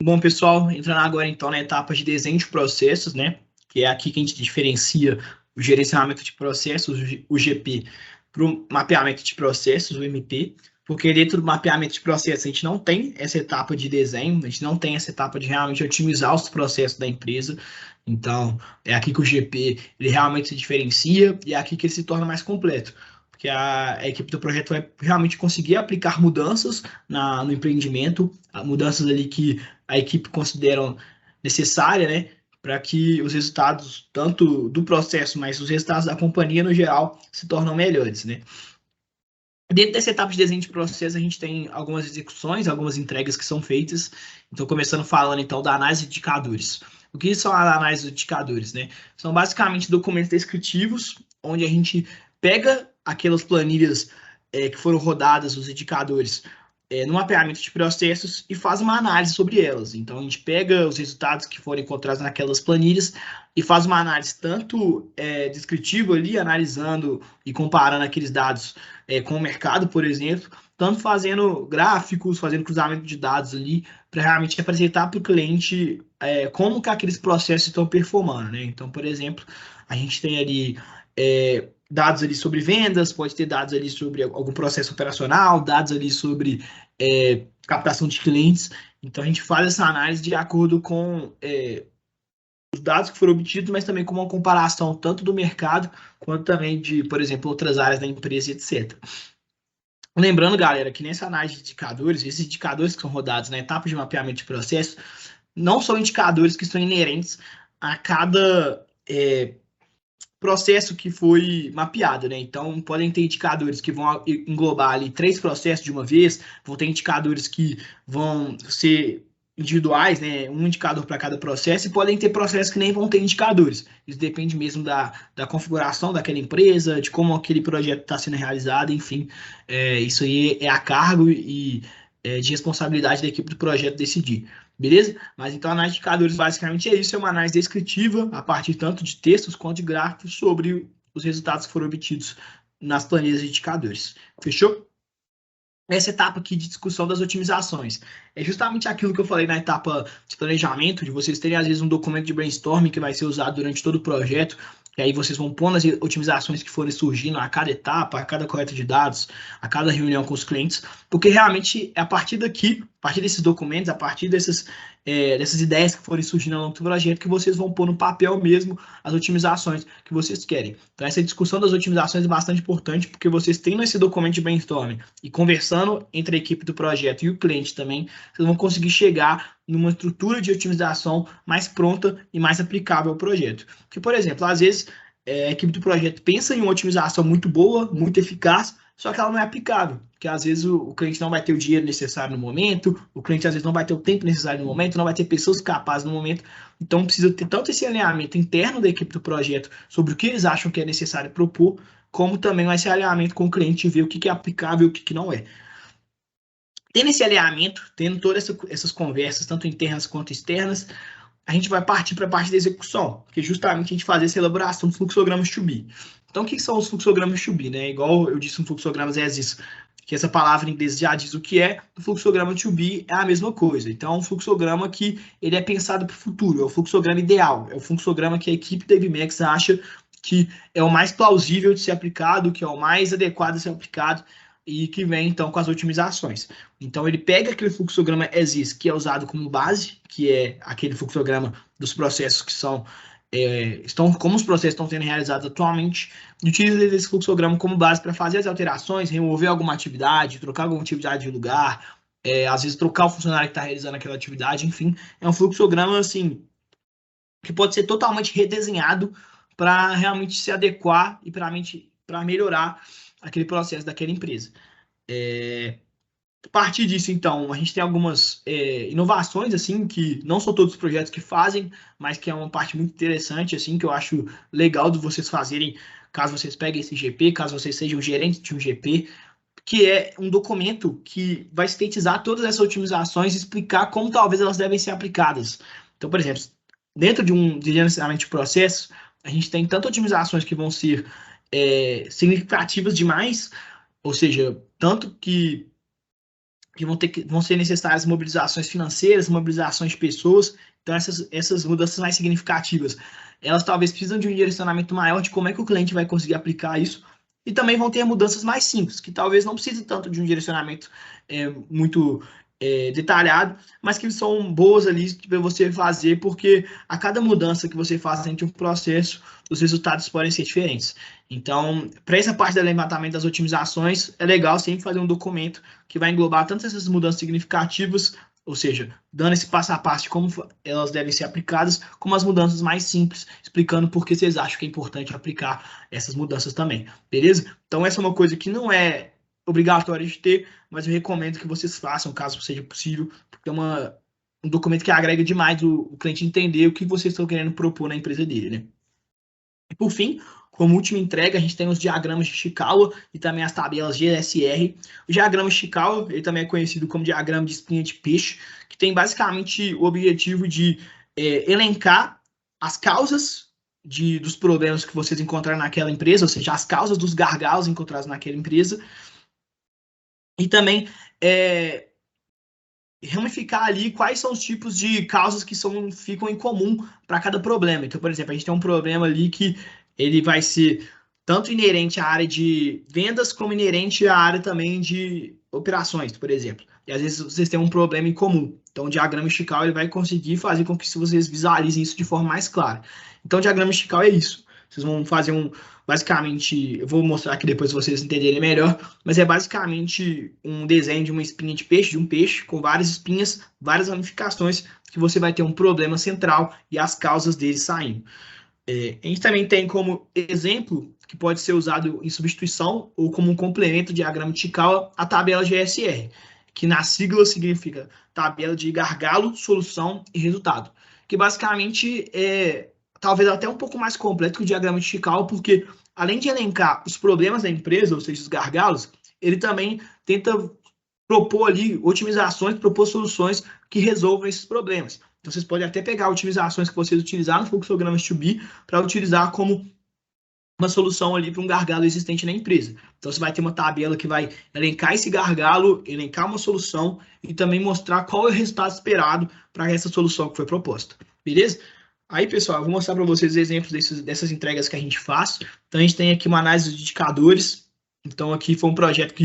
Bom, pessoal, entrando agora então na etapa de desenho de processos, né? Que é aqui que a gente diferencia o gerenciamento de processos, o GP, para o mapeamento de processos, o MP, porque dentro do mapeamento de processos a gente não tem essa etapa de desenho, a gente não tem essa etapa de realmente otimizar os processos da empresa. Então, é aqui que o GP ele realmente se diferencia e é aqui que ele se torna mais completo. Porque a equipe do projeto vai realmente conseguir aplicar mudanças no empreendimento, mudanças ali que a equipe considera necessária, né, para que os resultados, tanto do processo, mas os resultados da companhia no geral, se tornam melhores, né. Dentro dessa etapa de desenho de processo, a gente tem algumas execuções, algumas entregas que são feitas. Então, começando falando então da análise de indicadores. O que são a análise de indicadores, né? São basicamente documentos descritivos, onde a gente pega aquelas planilhas que foram rodadas, os indicadores, no mapeamento de processos e faz uma análise sobre elas. Então, a gente pega os resultados que foram encontrados naquelas planilhas e faz uma análise tanto descritiva ali, analisando e comparando aqueles dados com o mercado, por exemplo, tanto fazendo gráficos, fazendo cruzamento de dados ali, para realmente apresentar para o cliente como que aqueles processos estão performando, né? Então, por exemplo, a gente tem ali dados ali sobre vendas, pode ter dados ali sobre algum processo operacional, dados ali sobre captação de clientes. Então, a gente faz essa análise de acordo com os dados que foram obtidos, mas também com uma comparação tanto do mercado quanto também de, por exemplo, outras áreas da empresa, etc. Lembrando, galera, que nessa análise de indicadores, esses indicadores que são rodados na etapa de mapeamento de processo, não são indicadores que são inerentes a cada processo que foi mapeado, né? Então, podem ter indicadores que vão englobar ali 3 processos de uma vez, vão ter indicadores que vão ser individuais, né? Um indicador para cada processo, e podem ter processos que nem vão ter indicadores. Isso depende mesmo da configuração daquela empresa, de como aquele projeto está sendo realizado, enfim. Isso aí é a cargo e de responsabilidade da equipe do projeto decidir. Beleza? Mas então a análise de indicadores basicamente é isso, é uma análise descritiva, a partir tanto de textos quanto de gráficos, sobre os resultados que foram obtidos nas planilhas de indicadores. Fechou? Essa etapa aqui de discussão das otimizações. É justamente aquilo que eu falei na etapa de planejamento, de vocês terem, às vezes, um documento de brainstorming que vai ser usado durante todo o projeto, e aí vocês vão pondo as otimizações que forem surgindo a cada etapa, a cada coleta de dados, a cada reunião com os clientes, porque realmente é a partir daqui, a partir desses documentos, a partir dessas ideias que forem surgindo ao longo do projeto, que vocês vão pôr no papel mesmo as otimizações que vocês querem. Então, essa discussão das otimizações é bastante importante, porque vocês tendo esse documento de brainstorming e conversando entre a equipe do projeto e o cliente também, vocês vão conseguir chegar numa estrutura de otimização mais pronta e mais aplicável ao projeto. Porque, por exemplo, às vezes a equipe do projeto pensa em uma otimização muito boa, muito eficaz, só que ela não é aplicável, porque às vezes o cliente não vai ter o dinheiro necessário no momento, o cliente às vezes não vai ter o tempo necessário no momento, não vai ter pessoas capazes no momento, então precisa ter tanto esse alinhamento interno da equipe do projeto sobre o que eles acham que é necessário propor, como também esse alinhamento com o cliente e ver o que é aplicável e o que não é. Tendo esse alinhamento, tendo todas essas conversas, tanto internas quanto externas, a gente vai partir para a parte da execução, que é justamente a gente fazer essa elaboração dos fluxogramas to be. Então, o que são os fluxogramas to be, né? Igual eu disse no fluxogramas as is, que essa palavra em inglês já diz o que é, o fluxograma to be é a mesma coisa. Então, é um fluxograma que ele é pensado para o futuro, é o fluxograma ideal, é o fluxograma que a equipe da Evimex acha que é o mais plausível de ser aplicado, que é o mais adequado de ser aplicado e que vem então com as otimizações. Então ele pega aquele fluxograma as is, que é usado como base, que é aquele fluxograma dos processos que estão como os processos estão sendo realizados atualmente, e utiliza esse fluxograma como base para fazer as alterações, remover alguma atividade, trocar alguma atividade de lugar, às vezes trocar o funcionário que está realizando aquela atividade, enfim, é um fluxograma assim que pode ser totalmente redesenhado para realmente se adequar e para melhorar aquele processo daquela empresa. A partir disso, então, a gente tem algumas inovações, assim, que não são todos os projetos que fazem, mas que é uma parte muito interessante, assim, que eu acho legal de vocês fazerem, caso vocês peguem esse GP, caso vocês sejam gerentes de um GP, que é um documento que vai sintetizar todas essas otimizações e explicar como talvez elas devem ser aplicadas. Então, por exemplo, dentro de um gerenciamento de processo, a gente tem tanto otimizações que vão ser significativas demais, ou seja, tanto que que vão ser necessárias mobilizações financeiras, mobilizações de pessoas. Então, essas mudanças mais significativas, elas talvez precisam de um direcionamento maior de como é que o cliente vai conseguir aplicar isso. E também vão ter mudanças mais simples, que talvez não precise tanto de um direcionamento muito detalhado, mas que são boas ali para você fazer, porque a cada mudança que você faz dentro de um processo, os resultados podem ser diferentes. Então, para essa parte do levantamento das otimizações, é legal sempre fazer um documento que vai englobar tanto essas mudanças significativas, ou seja, dando esse passo a passo de como elas devem ser aplicadas, como as mudanças mais simples, explicando por que vocês acham que é importante aplicar essas mudanças também, beleza? Então, essa é uma coisa que não é obrigatória de ter, mas eu recomendo que vocês façam, caso seja possível, porque é um documento que agrega demais o cliente entender o que vocês estão querendo propor na empresa dele, né? E por fim, como última entrega, a gente tem os diagramas de Chikawa e também as tabelas GSR. O diagrama Chikawa, ele também é conhecido como diagrama de espinha de peixe, que tem basicamente o objetivo de elencar as causas dos problemas que vocês encontraram naquela empresa, ou seja, as causas dos gargalos encontrados naquela empresa, e também ramificar ali quais são os tipos de causas que ficam em comum para cada problema. Então, por exemplo, a gente tem um problema ali que ele vai ser tanto inerente à área de vendas como inerente à área também de operações, por exemplo. E às vezes vocês têm um problema em comum. Então, o diagrama Chikawa ele vai conseguir fazer com que vocês visualizem isso de forma mais clara. Então, o diagrama Chikawa é isso. Vocês vão fazer basicamente, eu vou mostrar aqui depois se vocês entenderem melhor, mas é basicamente um desenho de uma espinha de peixe, de um peixe com várias espinhas, várias ramificações, que você vai ter um problema central e as causas dele saindo. A gente também tem como exemplo, que pode ser usado em substituição ou como um complemento do diagrama de Chikawa, a tabela GSR, que na sigla significa tabela de gargalo, solução e resultado, que basicamente é talvez até um pouco mais completo que o diagrama de Chikawa, porque além de elencar os problemas da empresa, ou seja, os gargalos, ele também tenta propor ali otimizações, propor soluções que resolvam esses problemas. Então, vocês podem até pegar otimizações que vocês utilizaram no fluxograma to-be para utilizar como uma solução ali para um gargalo existente na empresa. Então, você vai ter uma tabela que vai elencar esse gargalo, elencar uma solução e também mostrar qual é o resultado esperado para essa solução que foi proposta. Beleza? Aí, pessoal, eu vou mostrar para vocês exemplos dessas entregas que a gente faz. Então, a gente tem aqui uma análise de indicadores. Então, aqui foi um projeto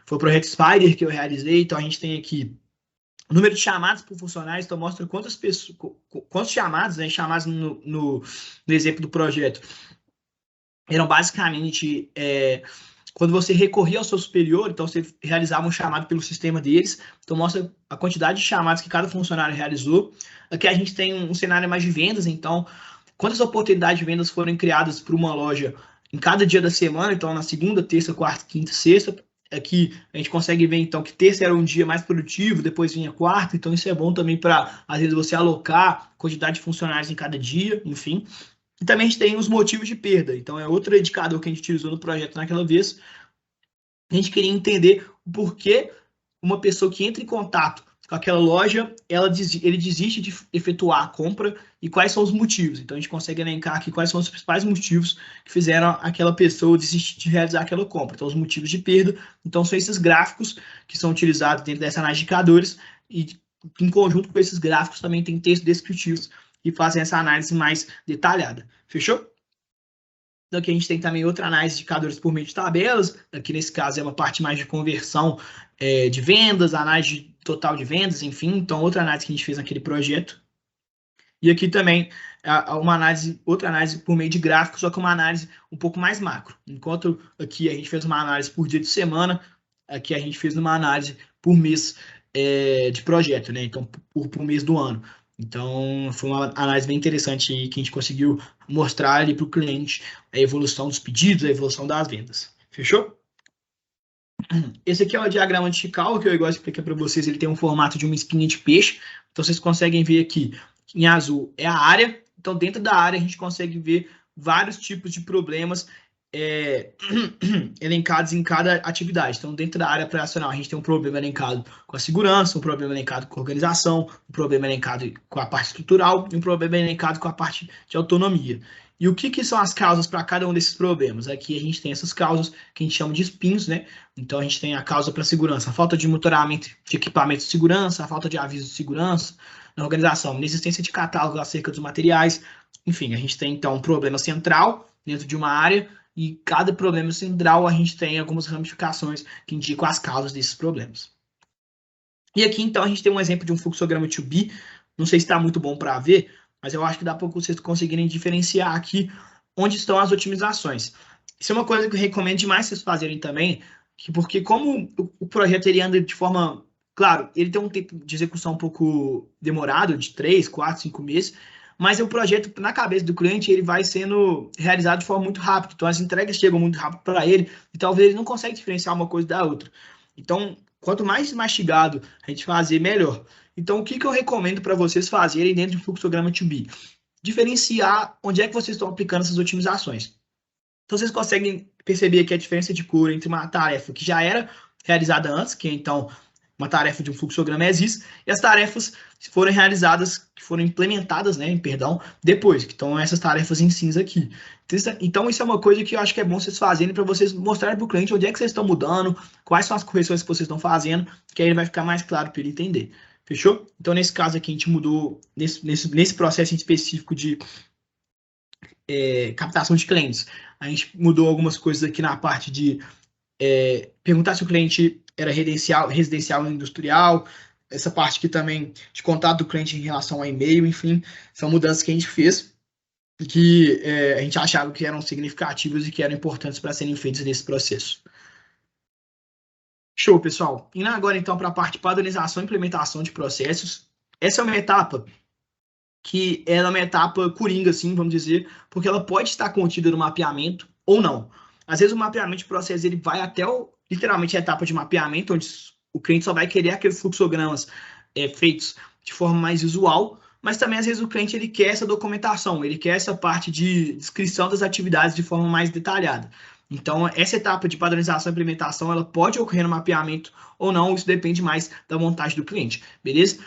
foi o projeto Spider que eu realizei. Então, a gente tem aqui o número de chamadas por funcionários. Então, mostra quantas pessoas, quantos chamados, né, chamados no exemplo do projeto. Eram basicamente quando você recorria ao seu superior, então você realizava um chamado pelo sistema deles, então mostra a quantidade de chamadas que cada funcionário realizou. Aqui a gente tem um cenário mais de vendas, então quantas oportunidades de vendas foram criadas por uma loja em cada dia da semana, então na segunda, terça, quarta, quinta, sexta. Aqui a gente consegue ver então que terça era um dia mais produtivo, depois vinha quarta, então isso é bom também para às vezes você alocar quantidade de funcionários em cada dia, enfim. E também a gente tem os motivos de perda. Então, é outro indicador que a gente utilizou no projeto naquela vez. A gente queria entender o porquê uma pessoa que entra em contato com aquela loja, ele desiste de efetuar a compra e quais são os motivos. Então, a gente consegue elencar aqui quais são os principais motivos que fizeram aquela pessoa desistir de realizar aquela compra. Então, os motivos de perda. Então, são esses gráficos que são utilizados dentro dessa análise de indicadores e, em conjunto com esses gráficos, também tem textos descritivos e fazem essa análise mais detalhada. Fechou? Então, aqui a gente tem também outra análise de indicadores por meio de tabelas. Aqui, nesse caso, é uma parte mais de conversão de vendas, análise total de vendas, enfim. Então, outra análise que a gente fez naquele projeto. E aqui também, outra análise por meio de gráficos, só que uma análise um pouco mais macro. Enquanto aqui a gente fez uma análise por dia de semana, aqui a gente fez uma análise por mês de projeto, né? Então, por mês do ano. Então, foi uma análise bem interessante aí que a gente conseguiu mostrar ali para o cliente a evolução dos pedidos, a evolução das vendas. Fechou? Esse aqui é o diagrama de Chikawa, que eu gosto de explicar para vocês. Ele tem um formato de uma espinha de peixe. Então, vocês conseguem ver aqui, em azul, é a área. Então, dentro da área, a gente consegue ver vários tipos de problemas elencados em cada atividade. Então, dentro da área operacional, a gente tem um problema elencado com a segurança, um problema elencado com a organização, um problema elencado com a parte estrutural e um problema elencado com a parte de autonomia. E o que são as causas para cada um desses problemas? Aqui a gente tem essas causas que a gente chama de espinhos, né? Então, a gente tem a causa para a segurança, a falta de monitoramento de equipamentos de segurança, a falta de aviso de segurança na organização, a inexistência de catálogo acerca dos materiais. Enfim, a gente tem, então, um problema central dentro de uma área e cada problema central a gente tem algumas ramificações que indicam as causas desses problemas. E aqui, então, a gente tem um exemplo de um fluxograma 2B. Não sei se está muito bom para ver, mas eu acho que dá para vocês conseguirem diferenciar aqui onde estão as otimizações. Isso é uma coisa que eu recomendo demais vocês fazerem também, porque como o projeto ele anda de forma... Claro, ele tem um tempo de execução um pouco demorado, de 3, 4, 5 meses, mas o projeto, na cabeça do cliente, ele vai sendo realizado de forma muito rápida. Então, as entregas chegam muito rápido para ele e talvez ele não consiga diferenciar uma coisa da outra. Então, quanto mais mastigado a gente fazer, melhor. Então, o que eu recomendo para vocês fazerem dentro do fluxograma 2B? Diferenciar onde é que vocês estão aplicando essas otimizações. Então, vocês conseguem perceber aqui a diferença de cor entre uma tarefa que já era realizada antes, que é, então, uma tarefa de um fluxograma ESIS, e as tarefas que foram realizadas, que foram implementadas, né, perdão, depois, que estão essas tarefas em cinza aqui. Então, isso é uma coisa que eu acho que é bom vocês fazerem para vocês mostrarem para o cliente onde é que vocês estão mudando, quais são as correções que vocês estão fazendo, que aí ele vai ficar mais claro para ele entender. Fechou? Então, nesse caso aqui, a gente mudou, nesse processo em específico de captação de clientes, a gente mudou algumas coisas aqui na parte de perguntar se o cliente era residencial ou industrial, essa parte aqui também de contato do cliente em relação ao e-mail, enfim, são mudanças que a gente fez e que a gente achava que eram significativas e que eram importantes para serem feitas nesse processo. Show, pessoal. Indo agora, então, para a parte de padronização e implementação de processos. Essa é uma etapa que é uma etapa coringa, assim, vamos dizer, porque ela pode estar contida no mapeamento ou não. Às vezes o mapeamento de processo ele vai até literalmente a etapa de mapeamento, onde o cliente só vai querer aqueles fluxogramas feitos de forma mais visual, mas também às vezes o cliente ele quer essa documentação, ele quer essa parte de descrição das atividades de forma mais detalhada. Então, essa etapa de padronização e implementação, ela pode ocorrer no mapeamento ou não, isso depende mais da vontade do cliente, beleza?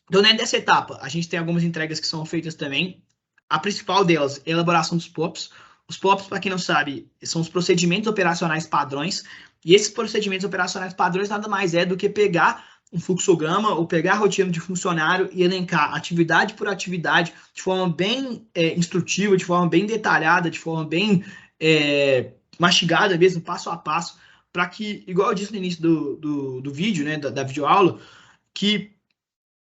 Então, dentro dessa etapa, a gente tem algumas entregas que são feitas também. A principal delas é a elaboração dos POPs. Os POPs, para quem não sabe, são os procedimentos operacionais padrões. E esses procedimentos operacionais padrões nada mais é do que pegar um fluxograma ou pegar a rotina de funcionário e elencar atividade por atividade de forma bem instrutiva, de forma bem detalhada, de forma bem mastigada mesmo, passo a passo, para que, igual eu disse no início do vídeo, né, da videoaula, que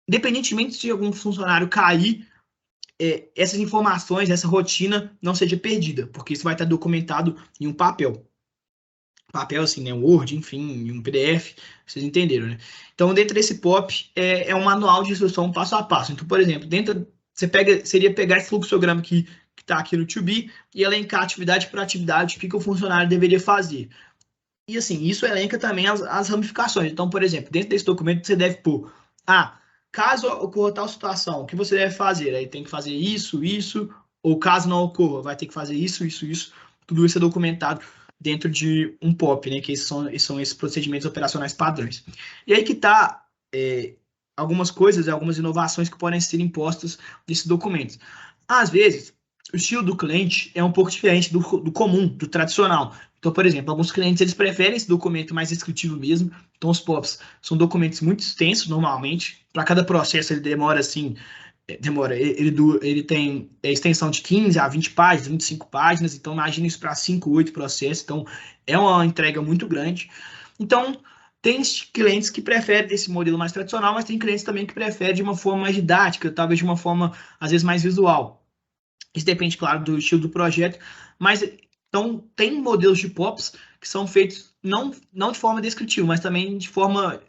independentemente de algum funcionário cair, essas informações, essa rotina não seja perdida, porque isso vai estar documentado em um papel. Papel, assim, né? Um Word, enfim, em um PDF, vocês entenderam, né? Então, dentro desse POP, é um manual de instrução passo a passo. Então, por exemplo, seria pegar esse fluxograma que está aqui no 2B e elencar atividade por atividade, o que o funcionário deveria fazer. E, assim, isso elenca também as ramificações. Então, por exemplo, dentro desse documento, você deve pôr, caso ocorra tal situação, o que você deve fazer? Aí tem que fazer isso, ou caso não ocorra, vai ter que fazer isso. Tudo isso é documentado dentro de um POP, né? Que são esses procedimentos operacionais padrões. E aí que está algumas coisas, algumas inovações que podem ser impostas nesses documentos. Às vezes, o estilo do cliente é um pouco diferente do comum, do tradicional. Então, por exemplo, alguns clientes eles preferem esse documento mais descritivo mesmo. Então, os POPs são documentos muito extensos normalmente. Para cada processo ele demora assim, ele tem extensão de 15 a 20 páginas, 25 páginas. Então, imagina isso para 5, 8 processos. Então, é uma entrega muito grande. Então, tem clientes que preferem esse modelo mais tradicional, mas tem clientes também que preferem de uma forma mais didática, talvez de uma forma, às vezes, mais visual. Isso depende, claro, do estilo do projeto, mas então tem modelos de POPs que são feitos não de forma descritiva, mas também de forma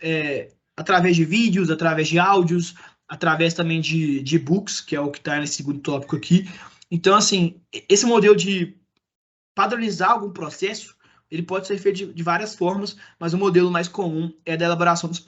através de vídeos, através de áudios, através também de e-books, que é o que está nesse segundo tópico aqui. Então, assim, esse modelo de padronizar algum processo, ele pode ser feito de várias formas, mas o modelo mais comum é da elaboração dos